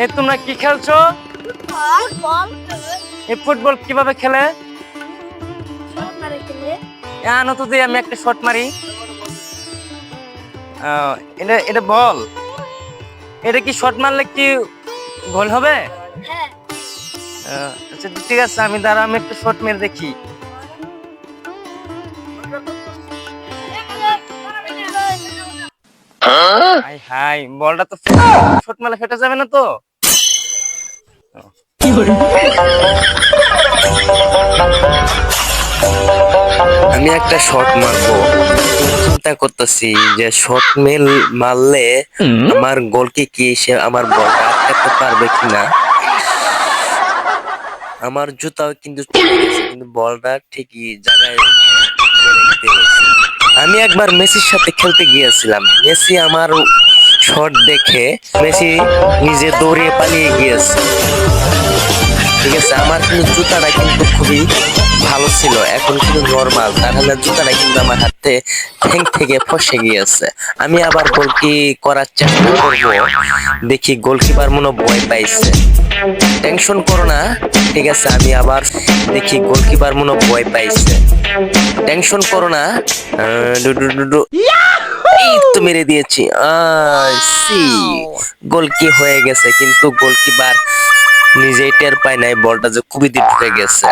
এই তোমরা কি খেলছো? এই ফুটবল কিভাবে খেলে? আনো তো দিয়ে আমি একটা শট মারি। এটা এটা বল। এটা কি শট মারলে কি গোল হবে? আচ্ছা ঠিক আছে, আমি দাঁড়া, আমি একটা শট মেরে দেখি। হাই হাই, বলটা তো শট মারলে ফেটে যাবে না তো? আমি একটা শট মারবো, চিন্তা করতেছি যে শট মারলে আমার গোলকে কি সে আমার বলটা আটকাতে পারবে কিনা। আমার জুতাও কিন্তু চলে গেছে, কিন্তু বলটা ঠিকই জায়গায় রেখে গেছে। আমি একবার মেসির সাথে খেলতে গিয়েছিলাম, মেসি আমার শট দেখে মেসি নিজে দৌড়িয়ে পালিয়ে গিয়েছে। ঠিক আছে, আমার কিন্তু জুতাটা কিন্তু খুবই ভালো ছিল, এখন কিন্তু নরমাল, তাহলে জুতাটা কিন্তু আমার হাতে ঠ্যাং থেকে ফসে গিয়েছে। আমি আবার গোলকি করার চেষ্টা করব, দেখি গোলকিপার মনে ভয় পাইছে। টেনশন করো না, ঠিক আছে, আমি আবার দেখি গোলকিপার মনে ভয় পাইছে। টেনশন করো না। এই তো মেরে দিয়েছি। গোলকি হয়ে গেছে, কিন্তু গোলকিপার নিজেই টের পায় নাই বলটা যে খুবই ঢুকে গেছে।